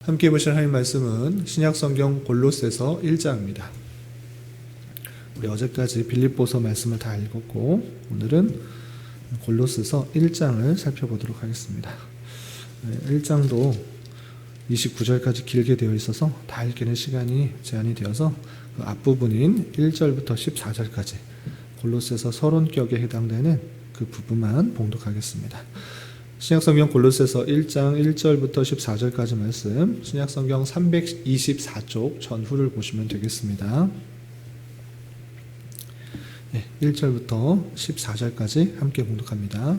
함께 보실 하나님 말씀은 신약성경 골로새서 1장입니다. 우리 어제까지 빌립보서 말씀을 다 읽었고 오늘은 골로새서 1장을 살펴보도록 하겠습니다. 1장도 29절까지 길게 되어 있어서 다 읽기는 시간이 제한이 되어서 그 앞부분인 1절부터 14절까지 골로새서 서론격에 해당되는 그 부분만 봉독하겠습니다. 신약성경 골로새서 1장 1절부터 14절까지 말씀, 신약성경 324쪽 전후를 보시면 되겠습니다. 1절부터 14절까지 함께 봉독합니다.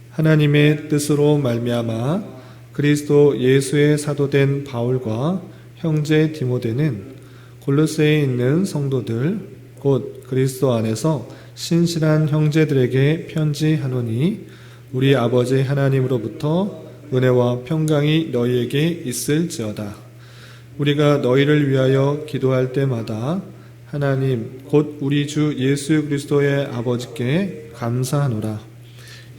하나님의 뜻으로 말미암아 그리스도 예수의 사도된 바울과 형제 디모데는 골로새에 있는 성도들 곧 그리스도 안에서 신실한 형제들에게 편지하노니 우리 아버지 하나님으로부터 은혜와 평강이 너희에게 있을지어다. 우리가 너희를 위하여 기도할 때마다 하나님 곧 우리 주 예수 그리스도의 아버지께 감사하노라.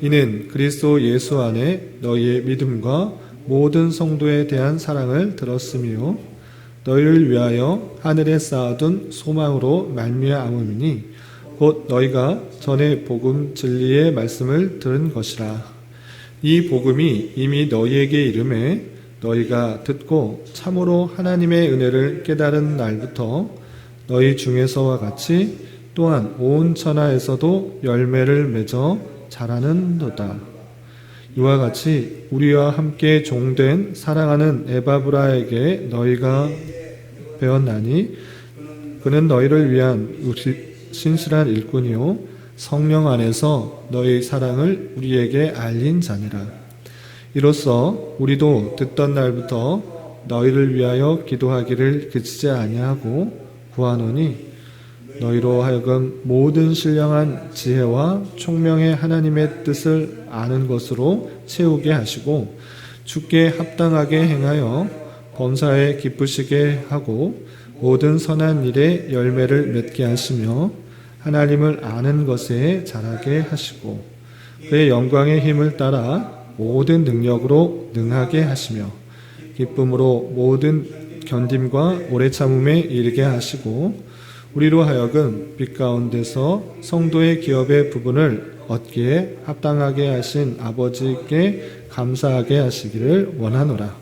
이는 그리스도 예수 안에 너희의 믿음과 모든 성도에 대한 사랑을 들었으며 너희를 위하여 하늘에 쌓아둔 소망으로 말미암음이니 곧 너희가 전에 복음 진리의 말씀을 들은 것이라. 이 복음이 이미 너희에게 이름에 너희가 듣고 참으로 하나님의 은혜를 깨달은 날부터 너희 중에서와 같이 또한 온 천하에서도 열매를 맺어 자라는도다. 이와 같이 우리와 함께 종된 사랑하는 에바브라에게 너희가 배웠나니 그는 너희를 위한 신실한 일꾼이요 성령 안에서 너희 사랑을 우리에게 알린 자니라. 이로써 우리도 듣던 날부터 너희를 위하여 기도하기를 그치지 아니하고 구하노니 너희로 하여금 모든 신령한 지혜와 총명의 하나님의 뜻을 아는 것으로 채우게 하시고 주께 합당하게 행하여 범사에 기쁘시게 하고 모든 선한 일에 열매를 맺게 하시며 하나님을 아는 것에 자라게 하시고 그의 영광의 힘을 따라 모든 능력으로 능하게 하시며 기쁨으로 모든 견딤과 오래 참음에 이르게 하시고 우리로 하여금 빛 가운데서 성도의 기업의 부분을 얻기에 합당하게 하신 아버지께 감사하게 하시기를 원하노라.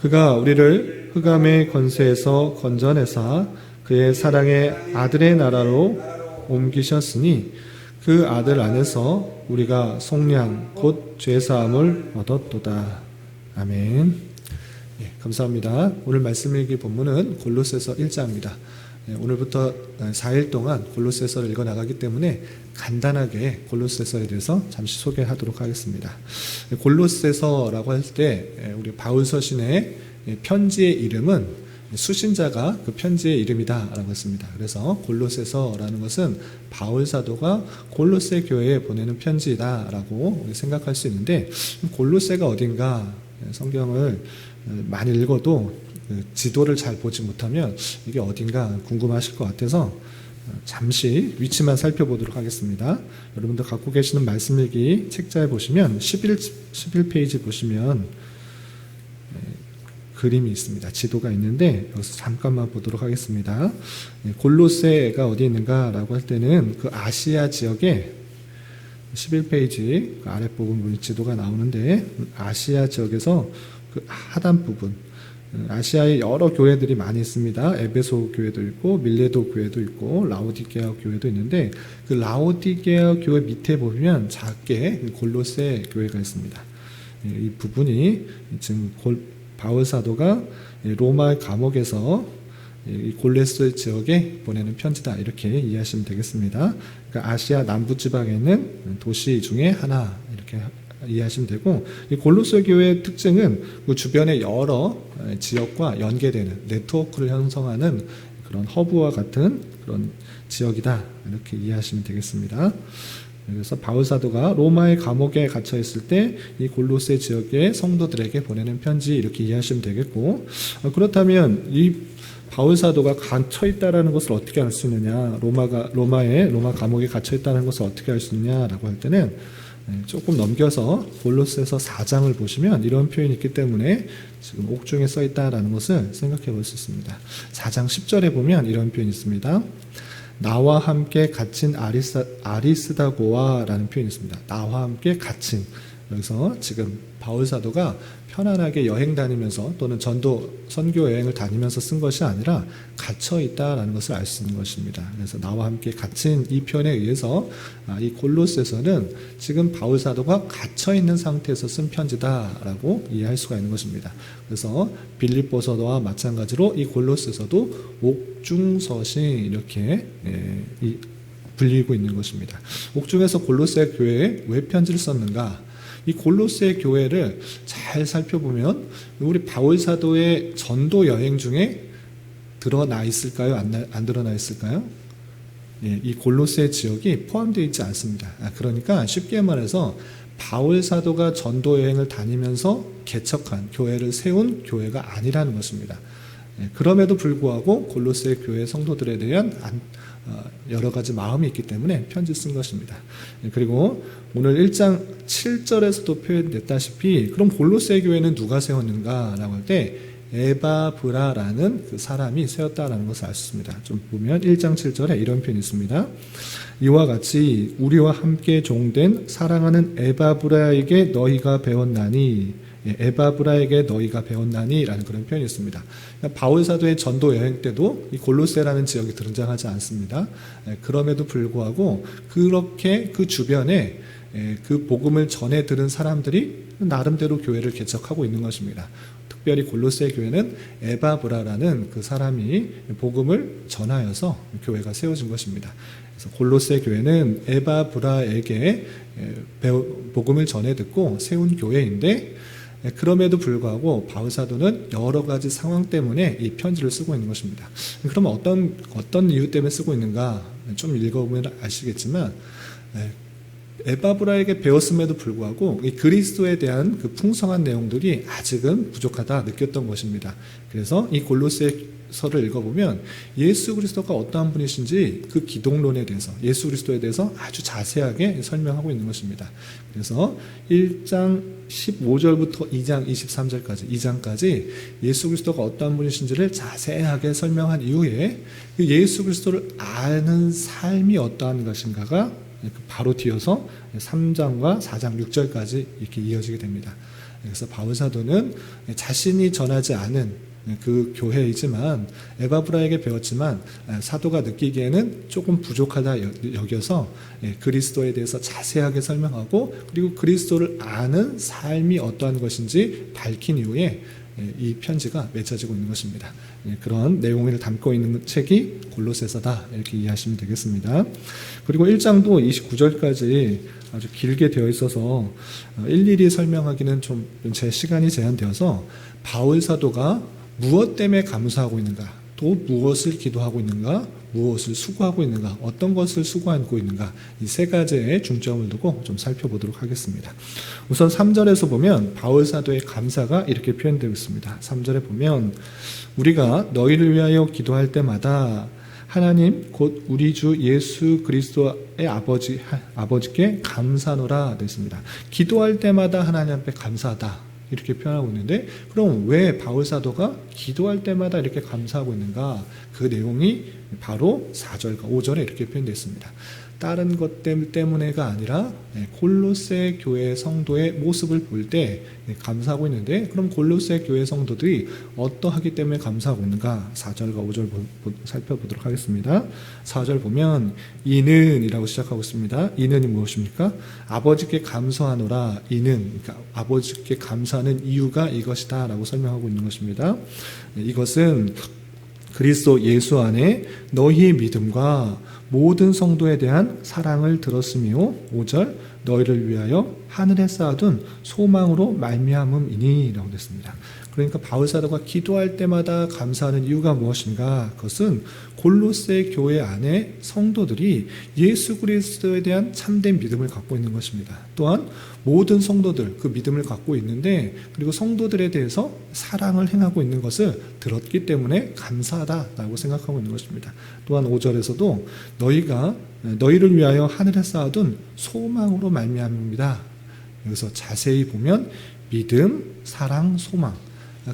그가 우리를 흑암의 권세에서 건져내사 그의 사랑의 아들의 나라로 옮기셨으니 그 아들 안에서 우리가 속량 곧 죄사함을 얻었도다. 아멘. 감사합니다. 오늘 말씀 읽기 본문은 골로새서 1장입니다. 오늘부터 4일 동안 골로새서를 읽어 나가기 때문에 간단하게 골로새서에 대해서 잠시 소개하도록 하겠습니다. 골로새서라고 할 때 우리 바울 서신의 편지의 이름은 수신자가 그 편지의 이름이다라고 했습니다. 그래서 골로새서라는 것은 바울 사도가 골로새 교회에 보내는 편지다라고 생각할 수 있는데 골로새가 어딘가 성경을 많이 읽어도 지도를 잘 보지 못하면 이게 어딘가 궁금하실 것 같아서 잠시 위치만 살펴보도록 하겠습니다. 여러분들 갖고 계시는 말씀 일기 책자에 보시면 11페이지 보시면 그림이 있습니다. 지도가 있는데 여기서 잠깐만 보도록 하겠습니다. 골로새가 어디 있는가라고 할 때는 그 아시아 지역에 11페이지 그 아랫부분 지도가 나오는데 아시아 지역에서 그 하단 부분 아시아에 여러 교회들이 많이 있습니다. 에베소 교회도 있고 밀레도 교회도 있고 라오디게아 교회도 있는데 그 라오디게아 교회 밑에 보면 작게 골로새 교회가 있습니다. 이 부분이 지금 바울 사도가 로마 감옥에서 이 골로새 지역에 보내는 편지다 이렇게 이해하시면 되겠습니다. 그러니까 아시아 남부 지방에 있는 도시 중에 하나 이렇게 이해하시면 되고 이 골로새 교회의 특징은 그 주변의 여러 지역과 연계되는 네트워크를 형성하는 그런 허브와 같은 그런 지역이다 이렇게 이해하시면 되겠습니다. 그래서 바울 사도가 로마의 감옥에 갇혀 있을 때 이 골로새 지역의 성도들에게 보내는 편지 이렇게 이해하시면 되겠고 그렇다면 이 바울 사도가 갇혀 있다라는 것을 어떻게 알 수 있느냐 로마 감옥에 갇혀 있다는 것을 어떻게 알 수 있느냐라고 할 때는 조금 넘겨서 골로새서 4장을 보시면 이런 표현이 있기 때문에 지금 옥중에 써 있다라는 것을 생각해 볼 수 있습니다. 4장 10절에 보면 이런 표현이 있습니다. 나와 함께 갇힌 아리스다고아라는 표현이 있습니다. 나와 함께 갇힌. 여기서 지금 바울 사도가 편안하게 여행 다니면서 또는 전도 선교 여행을 다니면서 쓴 것이 아니라 갇혀 있다라는 것을 알 수 있는 것입니다. 그래서 나와 함께 갇힌 이 표현에 의해서 이 골로새서는 지금 바울 사도가 갇혀 있는 상태에서 쓴 편지다라고 이해할 수가 있는 것입니다. 그래서 빌립보서와 마찬가지로 이 골로새서도 옥중서신 이렇게 불리고 있는 것입니다. 옥중에서 골로새 교회에 왜 편지를 썼는가? 이 골로새 교회를 잘 살펴보면 우리 바울 사도의 전도 여행 중에 드러나 있을까요? 안 드러나 있을까요? 이 골로새 지역이 포함되어 있지 않습니다. 그러니까 쉽게 말해서 바울 사도가 전도 여행을 다니면서 개척한 교회를 세운 교회가 아니라는 것입니다. 그럼에도 불구하고 골로새 교회 성도들에 대한 여러 가지 마음이 있기 때문에 편지 쓴 것입니다. 그리고 오늘 1장 7절에서도 표현됐다시피 그럼 골로새 교회는 누가 세웠는가라고 할 때 에바브라라는 그 사람이 세웠다라는 것을 알 수 있습니다. 좀 보면 1장 7절에 이런 표현이 있습니다. 이와 같이 우리와 함께 종된 사랑하는 에바브라에게 너희가 배웠나니 에바브라에게 너희가 배웠나니 라는 그런 표현이 있습니다. 바울 사도의 전도 여행 때도 이 골로새라는 지역이 등장하지 않습니다. 그럼에도 불구하고 그렇게 그 주변에 그 복음을 전해 들은 사람들이 나름대로 교회를 개척하고 있는 것입니다. 특별히 골로새 교회는 에바브라라는 그 사람이 복음을 전하여서 교회가 세워진 것입니다. 그래서 골로새 교회는 에바브라에게 복음을 전해 듣고 세운 교회인데 그럼에도 불구하고 바울 사도는 여러 가지 상황 때문에 이 편지를 쓰고 있는 것입니다. 그러면 어떤 이유 때문에 쓰고 있는가 좀 읽어보면 아시겠지만 에바브라에게 배웠음에도 불구하고 이 그리스도에 대한 그 풍성한 내용들이 아직은 부족하다 느꼈던 것입니다. 그래서 이 골로새서를 읽어보면 예수 그리스도가 어떠한 분이신지 그 기독론에 대해서 예수 그리스도에 대해서 아주 자세하게 설명하고 있는 것입니다. 그래서 1장 15절부터 2장 23절까지 2장까지 예수 그리스도가 어떠한 분이신지를 자세하게 설명한 이후에 그 예수 그리스도를 아는 삶이 어떠한 것인가가 바로 뒤어서 3장과 4장 6절까지 이렇게 이어지게 됩니다. 그래서 바울 사도는 자신이 전하지 않은 그 교회이지만 에바브라에게 배웠지만 사도가 느끼기에는 조금 부족하다 여겨서 그리스도에 대해서 자세하게 설명하고 그리고 그리스도를 아는 삶이 어떠한 것인지 밝힌 이후에 이 편지가 맺혀지고 있는 것입니다. 그런 내용을 담고 있는 책이 골로새서다 이렇게 이해하시면 되겠습니다. 그리고 1장도 29절까지 아주 길게 되어 있어서 일일이 설명하기는 좀 제 시간이 제한되어서 바울 사도가 무엇 때문에 감사하고 있는가, 또 무엇을 기도하고 있는가, 무엇을 수고하고 있는가, 어떤 것을 수고하고 있는가, 이 세 가지에 중점을 두고 좀 살펴보도록 하겠습니다. 우선 3절에서 보면 바울 사도의 감사가 이렇게 표현되어 있습니다. 3절에 보면 우리가 너희를 위하여 기도할 때마다 하나님 곧 우리 주 예수 그리스도의 아버지께 감사노라 됐습니다. 기도할 때마다 하나님 앞에 감사하다 이렇게 표현하고 있는데 그럼 왜 바울 사도가 기도할 때마다 이렇게 감사하고 있는가? 그 내용이 바로 4절과 5절에 이렇게 표현되어 있습니다. 다른 것 때문에가 아니라 골로새 교회 성도의 모습을 볼 때 감사하고 있는데 그럼 골로새 교회 성도들이 어떠하기 때문에 감사하고 있는가? 4절과 5절 살펴보도록 하겠습니다. 4절 보면 이는 이라고 시작하고 있습니다. 이는이 무엇입니까? 아버지께 감사하노라. 이는 그러니까 아버지께 감사하는 이유가 이것이다 라고 설명하고 있는 것입니다. 이것은 그리스도 예수 안에 너희의 믿음과 모든 성도에 대한 사랑을 들었으며 5절 너희를 위하여 하늘에 쌓아둔 소망으로 말미암음이니 라고 됐습니다. 그러니까 바울 사도가 기도할 때마다 감사하는 이유가 무엇인가? 그것은 골로새 교회 안에 성도들이 예수 그리스도에 대한 참된 믿음을 갖고 있는 것입니다. 또한 모든 성도들 그 믿음을 갖고 있는데, 그리고 성도들에 대해서 사랑을 행하고 있는 것을 들었기 때문에 감사하다라고 생각하고 있는 것입니다. 또한 5절에서도 너희를 위하여 하늘에 쌓아둔 소망으로 말미암습니다. 여기서 자세히 보면 믿음, 사랑, 소망,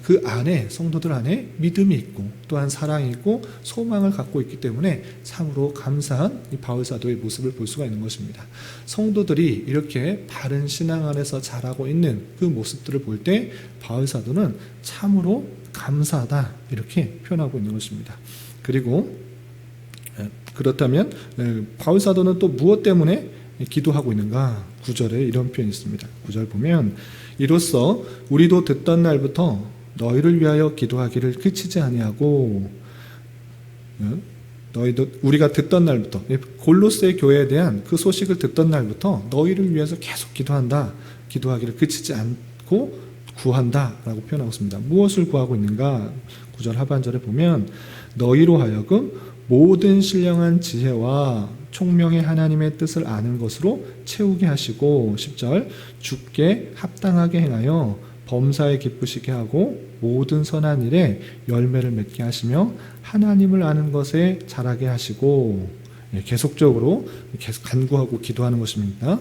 그 안에, 성도들 안에 믿음이 있고 또한 사랑이 있고 소망을 갖고 있기 때문에 참으로 감사한 이 바울 사도의 모습을 볼 수가 있는 것입니다. 성도들이 이렇게 바른 신앙 안에서 자라고 있는 그 모습들을 볼 때 바울 사도는 참으로 감사하다 이렇게 표현하고 있는 것입니다. 그리고 그렇다면 바울 사도는 또 무엇 때문에 기도하고 있는가? 9절에 이런 표현이 있습니다. 9절 보면 이로써 우리도 듣던 날부터 너희를 위하여 기도하기를 그치지 아니하고, 우리가 듣던 날부터, 골로새 교회에 대한 그 소식을 듣던 날부터 너희를 위해서 계속 기도하기를 그치지 않고 구한다 라고 표현하고 있습니다. 무엇을 구하고 있는가? 9절 하반절에 보면 너희로 하여금 모든 신령한 지혜와 총명의 하나님의 뜻을 아는 것으로 채우게 하시고, 10절 주께 합당하게 행하여 범사에 기쁘시게 하고 모든 선한 일에 열매를 맺게 하시며 하나님을 아는 것에 자라게 하시고, 계속적으로 계속 간구하고 기도하는 것입니다.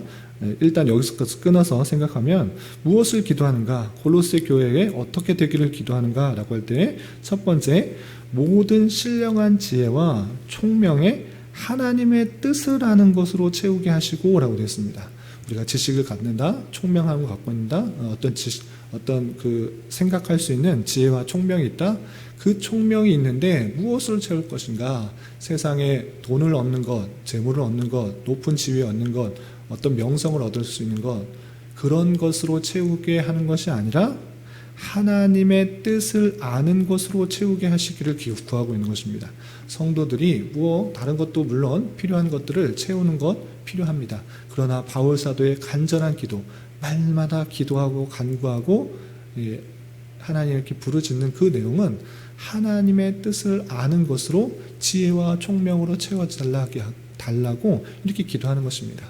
일단 여기서 끊어서 생각하면 무엇을 기도하는가, 골로새 교회에 어떻게 되기를 기도하는가 라고 할 때 첫 번째, 모든 신령한 지혜와 총명의 하나님의 뜻을 아는 것으로 채우게 하시고 라고 되어 있습니다. 우리가 지식을 갖는다, 총명함을 갖고 있다, 어떤 그 생각할 수 있는 지혜와 총명이 있다. 그 총명이 있는데 무엇으로 채울 것인가? 세상에 돈을 얻는 것, 재물을 얻는 것, 높은 지위를 얻는 것, 어떤 명성을 얻을 수 있는 것, 그런 것으로 채우게 하는 것이 아니라 하나님의 뜻을 아는 것으로 채우게 하시기를 구하고 있는 것입니다. 성도들이 다른 것도 물론 필요한 것들을 채우는 것 필요합니다. 그러나 바울 사도의 간절한 기도, 말마다 기도하고 간구하고 하나님 이렇게 부르짖는 그 내용은 하나님의 뜻을 아는 것으로 지혜와 총명으로 채워달라고 이렇게 기도하는 것입니다.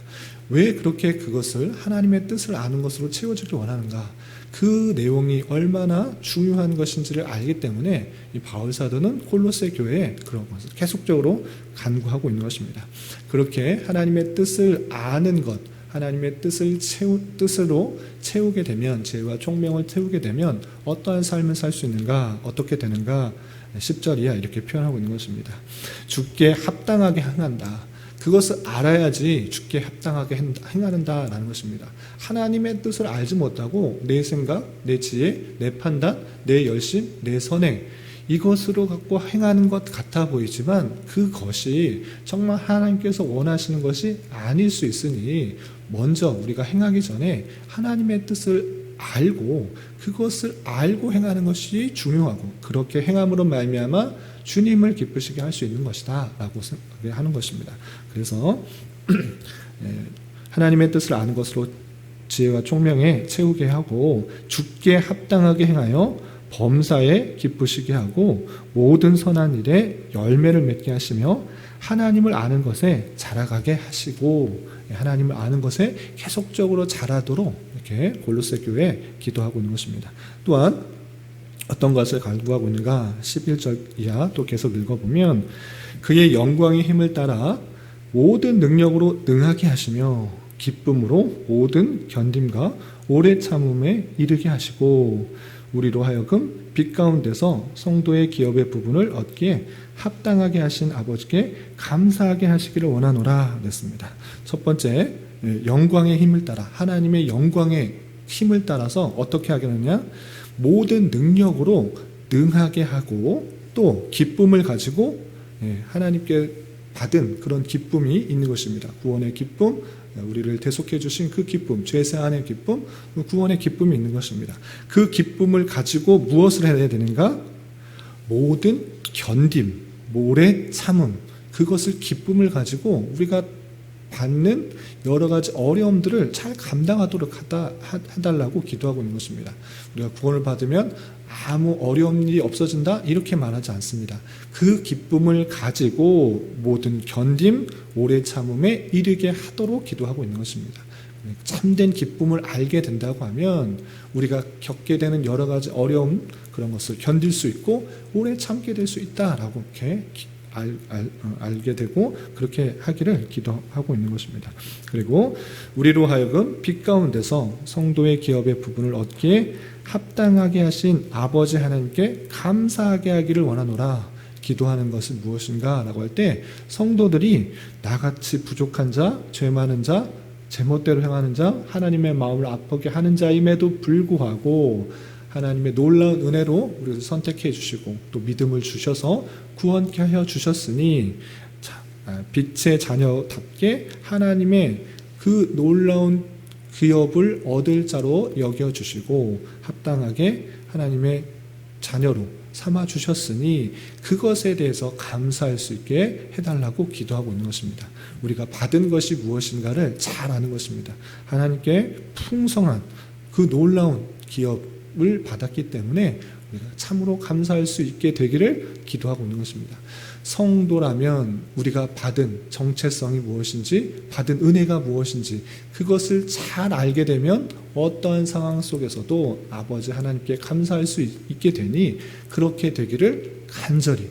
왜 그렇게 그것을 하나님의 뜻을 아는 것으로 채워주길 원하는가? 그 내용이 얼마나 중요한 것인지를 알기 때문에 이 바울 사도는 골로새 교회에 그런 것을 계속적으로 간구하고 있는 것입니다. 그렇게 하나님의 뜻을 아는 것, 하나님의 뜻으로 채우게 되면, 지혜와 총명을 채우게 되면 어떠한 삶을 살 수 있는가, 어떻게 되는가? 10절 이하 이렇게 표현하고 있는 것입니다. 주께 합당하게 행한다. 그것을 알아야지 주께 합당하게 행한다라는 것입니다. 하나님의 뜻을 알지 못하고 내 생각, 내 지혜, 내 판단, 내 열심, 내 선행, 이것으로 갖고 행하는 것 같아 보이지만 그것이 정말 하나님께서 원하시는 것이 아닐 수 있으니 먼저 우리가 행하기 전에 하나님의 뜻을 알고 그것을 알고 행하는 것이 중요하고, 그렇게 행함으로 말미암아 주님을 기쁘시게 할 수 있는 것이다 라고 하는 것입니다. 그래서 하나님의 뜻을 아는 것으로 지혜와 총명에 채우게 하고 주께 합당하게 행하여 범사에 기쁘시게 하고 모든 선한 일에 열매를 맺게 하시며 하나님을 아는 것에 자라가게 하시고, 하나님을 아는 것에 계속적으로 자라도록 이렇게 골로새 교회에 기도하고 있는 것입니다. 또한 어떤 것을 간구하고 있는가? 11절 이하 또 계속 읽어보면 그의 영광의 힘을 따라 모든 능력으로 능하게 하시며 기쁨으로 모든 견딤과 오래 참음에 이르게 하시고 우리로 하여금 빛 가운데서 성도의 기업의 부분을 얻기에 합당하게 하신 아버지께 감사하게 하시기를 원하노라 그랬습니다. 첫 번째, 영광의 힘을 따라, 하나님의 영광의 힘을 따라서 어떻게 하겠느냐? 모든 능력으로 능하게 하고 또 기쁨을 가지고 하나님께 받은 그런 기쁨이 있는 것입니다. 구원의 기쁨, 우리를 대속해 주신 그 기쁨, 죄사함의 기쁨, 구원의 기쁨이 있는 것입니다. 그 기쁨을 가지고 무엇을 해야 되는가? 모든 견딤, 오래 참음, 그것을 기쁨을 가지고 우리가 받는 여러 가지 어려움들을 잘 감당하도록 해달라고 기도하고 있는 것입니다. 우리가 구원을 받으면 아무 어려운 일이 없어진다 이렇게 말하지 않습니다. 그 기쁨을 가지고 모든 견딤, 오래 참음에 이르게 하도록 기도하고 있는 것입니다. 참된 기쁨을 알게 된다고 하면 우리가 겪게 되는 여러 가지 어려움 그런 것을 견딜 수 있고 오래 참게 될 수 있다라고 이렇게 알게 되고 그렇게 하기를 기도하고 있는 것입니다. 그리고 우리로 하여금 빛 가운데서 성도의 기업의 부분을 얻기에 합당하게 하신 아버지 하나님께 감사하게 하기를 원하노라. 기도하는 것은 무엇인가 라고 할 때 성도들이 나같이 부족한 자, 죄 많은 자, 제멋대로 행하는 자, 하나님의 마음을 아프게 하는 자임에도 불구하고 하나님의 놀라운 은혜로 우리를 선택해 주시고 또 믿음을 주셔서 구원케 하여 주셨으니 빛의 자녀답게 하나님의 그 놀라운 기업을 얻을 자로 여겨주시고 합당하게 하나님의 자녀로 삼아주셨으니 그것에 대해서 감사할 수 있게 해달라고 기도하고 있는 것입니다. 우리가 받은 것이 무엇인가를 잘 아는 것입니다. 하나님께 풍성한 그 놀라운 기업을 받았기 때문에 우리가 참으로 감사할 수 있게 되기를 기도하고 있는 것입니다. 성도라면 우리가 받은 정체성이 무엇인지 받은 은혜가 무엇인지 그것을 잘 알게 되면 어떠한 상황 속에서도 아버지 하나님께 감사할 수 있게 되니 그렇게 되기를 간절히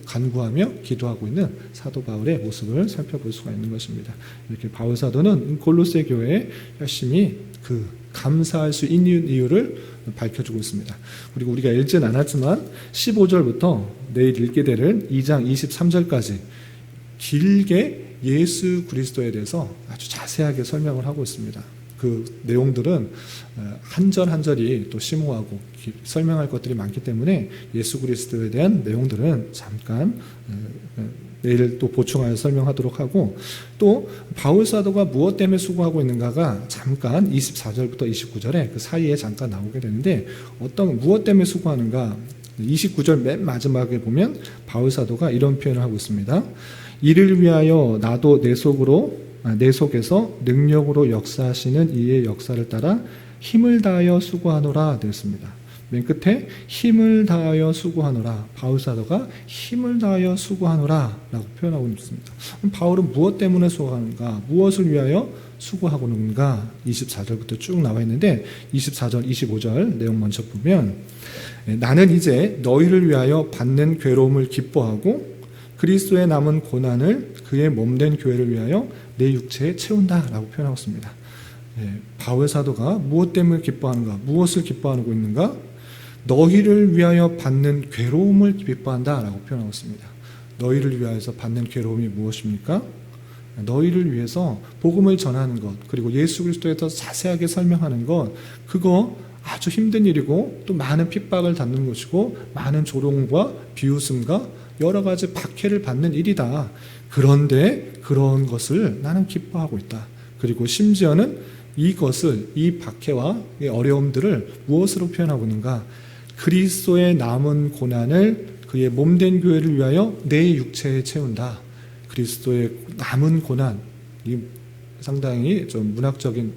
간구하며 기도하고 있는 사도 바울의 모습을 살펴볼 수가 있는 것입니다. 이렇게 바울 사도는 골로새 교회에 열심히 그 감사할 수 있는 이유를 밝혀주고 있습니다. 그리고 우리가 읽지는 않았지만 15절부터 내일 읽게 되는 2장 23절까지 길게 예수 그리스도에 대해서 아주 자세하게 설명을 하고 있습니다. 그 내용들은 한 절 한 절이 또 심오하고 설명할 것들이 많기 때문에 예수 그리스도에 대한 내용들은 잠깐 내일 또 보충하여 설명하도록 하고 또 바울 사도가 무엇 때문에 수고하고 있는가가 잠깐 24절부터 29절에 그 사이에 잠깐 나오게 되는데 어떤 무엇 때문에 수고하는가 29절 맨 마지막에 보면 바울 사도가 이런 표현을 하고 있습니다. 이를 위하여 나도 내 속에서 능력으로 역사하시는 이의 역사를 따라 힘을 다하여 수고하노라 되었습니다. 맨 끝에 힘을 다하여 수고하노라. 바울 사도가 힘을 다하여 수고하노라 라고 표현하고 있습니다. 바울은 무엇 때문에 수고하는가? 무엇을 위하여 수고하고 있는가? 24절부터 쭉 나와 있는데 24절, 25절 내용 먼저 보면 나는 이제 너희를 위하여 받는 괴로움을 기뻐하고 그리스도의 남은 고난을 그의 몸된 교회를 위하여 내 육체에 채운다 라고 표현하고 있습니다. 바울 사도가 무엇 때문에 기뻐하는가? 무엇을 기뻐하고 있는가? 너희를 위하여 받는 괴로움을 기뻐한다 라고 표현하고 있습니다. 너희를 위하여서 받는 괴로움이 무엇입니까? 너희를 위해서 복음을 전하는 것 그리고 예수 그리스도에 더 자세하게 설명하는 것 그거 아주 힘든 일이고 또 많은 핍박을 받는 것이고 많은 조롱과 비웃음과 여러 가지 박해를 받는 일이다. 그런데 그런 것을 나는 기뻐하고 있다. 그리고 심지어는 이것을 이 박해와 이 어려움들을 무엇으로 표현하고 있는가? 그리스도의 남은 고난을 그의 몸된 교회를 위하여 내 육체에 채운다. 그리스도의 남은 고난, 이 상당히 좀 문학적인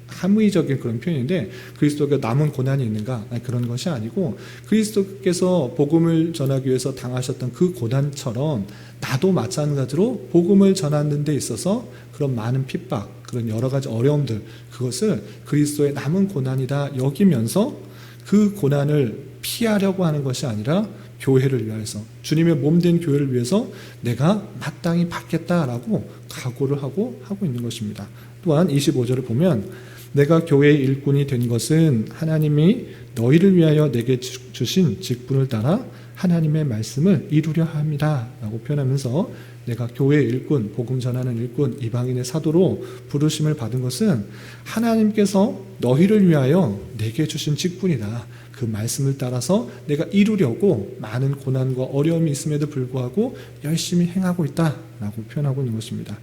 함의적인 그런 표현인데 그리스도가 남은 고난이 있는가? 아니, 그런 것이 아니고 그리스도께서 복음을 전하기 위해서 당하셨던 그 고난처럼 나도 마찬가지로 복음을 전하는 데 있어서 그런 많은 핍박, 그런 여러 가지 어려움들 그것을 그리스도의 남은 고난이다 여기면서 그 고난을 피하려고 하는 것이 아니라 교회를 위해서 주님의 몸된 교회를 위해서 내가 마땅히 받겠다라고 각오를 하고 있는 것입니다. 또한 25절을 보면 내가 교회의 일꾼이 된 것은 하나님이 너희를 위하여 내게 주신 직분을 따라 하나님의 말씀을 이루려 합니다 라고 표현하면서 내가 교회의 일꾼, 복음 전하는 일꾼, 이방인의 사도로 부르심을 받은 것은 하나님께서 너희를 위하여 내게 주신 직분이다. 그 말씀을 따라서 내가 이루려고 많은 고난과 어려움이 있음에도 불구하고 열심히 행하고 있다라고 표현하고 있는 것입니다.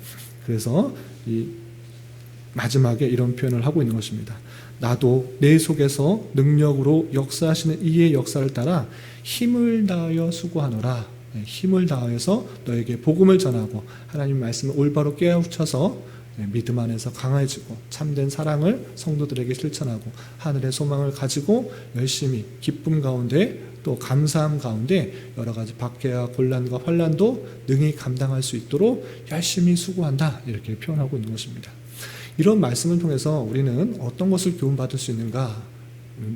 그래서 이 마지막에 이런 표현을 하고 있는 것입니다. 나도 내 속에서 능력으로 역사하시는 이의 역사를 따라 힘을 다하여 수고하노라. 힘을 다해서 너에게 복음을 전하고 하나님 말씀을 올바로 깨우쳐서 믿음 안에서 강해지고 참된 사랑을 성도들에게 실천하고 하늘의 소망을 가지고 열심히 기쁨 가운데 또 감사함 가운데 여러 가지 박해와 곤란과 환난도 능히 감당할 수 있도록 열심히 수고한다, 이렇게 표현하고 있는 것입니다. 이런 말씀을 통해서 우리는 어떤 것을 교훈받을 수 있는가?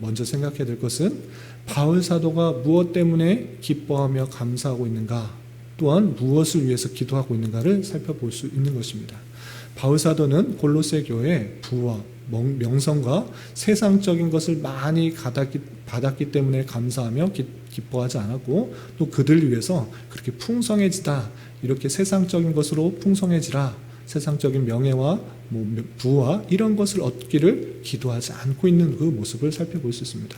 먼저 생각해야 될 것은 바울 사도가 무엇 때문에 기뻐하며 감사하고 있는가, 또한 무엇을 위해서 기도하고 있는가를 살펴볼 수 있는 것입니다. 바울 사도는 골로새 교회에 부와 명성과 세상적인 것을 많이 받았기 때문에 감사하며 기뻐하지 않았고, 또 그들 위해서 그렇게 풍성해지다, 이렇게 세상적인 것으로 풍성해지라, 세상적인 명예와 부와 이런 것을 얻기를 기도하지 않고 있는 그 모습을 살펴볼 수 있습니다.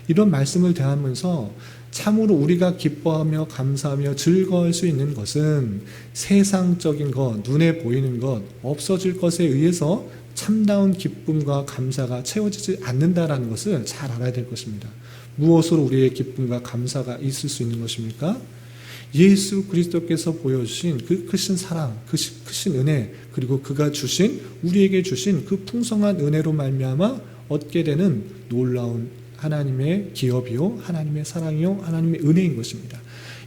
이런 말씀을 대하면서 참으로 우리가 기뻐하며 감사하며 즐거워할 수 있는 것은 세상적인 것, 눈에 보이는 것, 없어질 것에 의해서 참다운 기쁨과 감사가 채워지지 않는다라는 것을 잘 알아야 될 것입니다. 무엇으로 우리의 기쁨과 감사가 있을 수 있는 것입니까? 예수 그리스도께서 보여주신 그 크신 사랑, 그 크신 은혜, 그리고 그가 우리에게 주신 그 풍성한 은혜로 말미암아 얻게 되는 놀라운 하나님의 기업이요, 하나님의 사랑이요, 하나님의 은혜인 것입니다.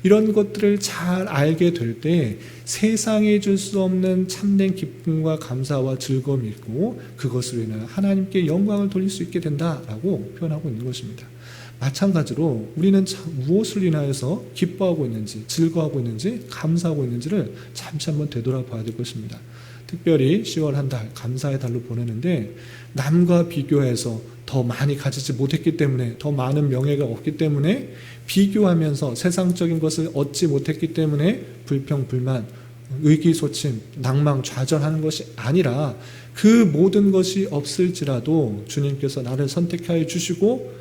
이런 것들을 잘 알게 될 때 세상에 줄 수 없는 참된 기쁨과 감사와 즐거움이 있고, 그것으로 인하여 하나님께 영광을 돌릴 수 있게 된다라고 표현하고 있는 것입니다. 마찬가지로 우리는 무엇을 인하여서 기뻐하고 있는지, 즐거워하고 있는지, 감사하고 있는지를 잠시 한번 되돌아봐야 될 것입니다. 특별히 10월 한 달, 감사의 달로 보내는데 남과 비교해서 더 많이 가지지 못했기 때문에, 더 많은 명예가 없기 때문에, 비교하면서 세상적인 것을 얻지 못했기 때문에 불평, 불만, 의기소침, 낭망, 좌절하는 것이 아니라 그 모든 것이 없을지라도 주님께서 나를 선택하여 주시고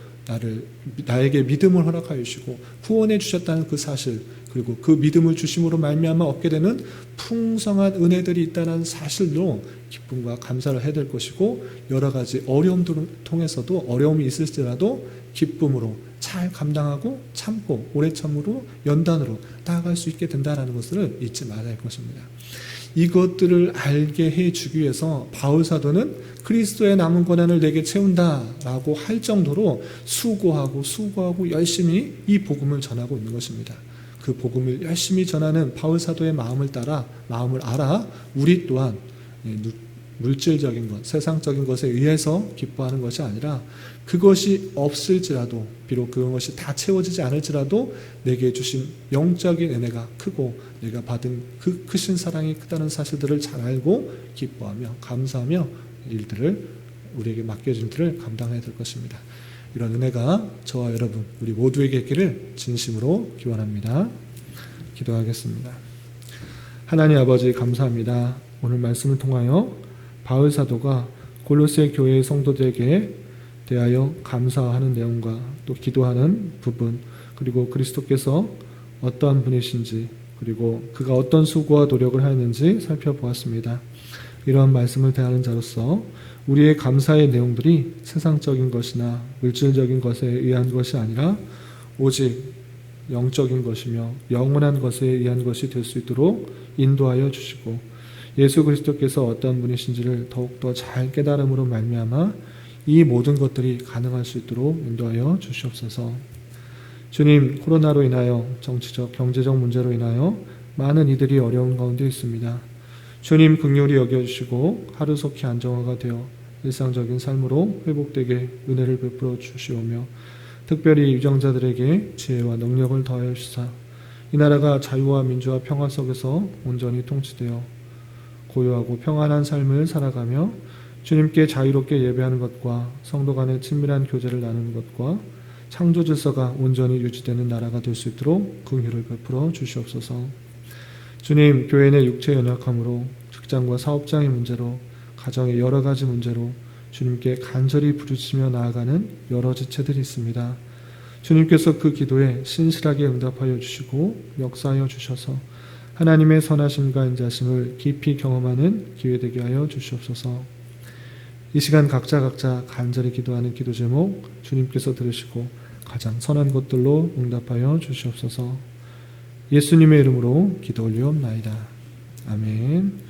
나에게 믿음을 허락하여 주시고 후원해 주셨다는 그 사실, 그리고 그 믿음을 주심으로 말미암아 얻게 되는 풍성한 은혜들이 있다는 사실로 기쁨과 감사를 해야 될 것이고, 여러 가지 어려움들을 통해서도 어려움이 있을지라도 기쁨으로 잘 감당하고 참고 오래 참으로 연단으로 나아갈 수 있게 된다는 것을 잊지 말아야 할 것입니다. 이것들을 알게 해주기 위해서 바울 사도는 그리스도의 남은 고난을 내게 채운다라고 할 정도로 수고하고 열심히 이 복음을 전하고 있는 것입니다. 그 복음을 열심히 전하는 바울 사도의 마음을 알아 우리 또한 물질적인 것, 세상적인 것에 의해서 기뻐하는 것이 아니라 그것이 없을지라도, 비록 그것이 다 채워지지 않을지라도 내게 주신 영적인 은혜가 크고 내가 받은 그 크신 사랑이 크다는 사실들을 잘 알고 기뻐하며 감사하며 일들을, 우리에게 맡겨진 일들을 감당해야 될 것입니다. 이런 은혜가 저와 여러분 우리 모두에게 있기를 진심으로 기원합니다. 기도하겠습니다. 하나님 아버지, 감사합니다. 오늘 말씀을 통하여 바울 사도가 골로새 교회의 성도들에게 대하여 감사하는 내용과 또 기도하는 부분, 그리고 그리스도께서 어떠한 분이신지, 그리고 그가 어떤 수고와 노력을 하였는지 살펴보았습니다. 이러한 말씀을 대하는 자로서 우리의 감사의 내용들이 세상적인 것이나 물질적인 것에 의한 것이 아니라 오직 영적인 것이며 영원한 것에 의한 것이 될 수 있도록 인도하여 주시고, 예수 그리스도께서 어떤 분이신지를 더욱더 잘 깨달음으로 말미암아 이 모든 것들이 가능할 수 있도록 인도하여 주시옵소서. 주님, 코로나로 인하여 정치적, 경제적 문제로 인하여 많은 이들이 어려운 가운데 있습니다. 주님, 긍휼히 여겨주시고 하루속히 안정화가 되어 일상적인 삶으로 회복되게 은혜를 베풀어 주시오며, 특별히 유정자들에게 지혜와 능력을 더하여 주사 이 나라가 자유와 민주와 평화 속에서 온전히 통치되어 고요하고 평안한 삶을 살아가며 주님께 자유롭게 예배하는 것과 성도 간의 친밀한 교제를 나누는 것과 창조 질서가 온전히 유지되는 나라가 될 수 있도록 긍휼을 베풀어 주시옵소서. 주님, 교회 내 육체 연약함으로, 직장과 사업장의 문제로, 가정의 여러 가지 문제로 주님께 간절히 부르짖으며 나아가는 여러 지체들이 있습니다. 주님께서 그 기도에 신실하게 응답하여 주시고 역사하여 주셔서 하나님의 선하심과 인자심을 깊이 경험하는 기회되게 하여 주시옵소서. 이 시간 각자 간절히 기도하는 기도 제목 주님께서 들으시고 가장 선한 것들로 응답하여 주시옵소서. 예수님의 이름으로 기도 올리옵나이다. 아멘.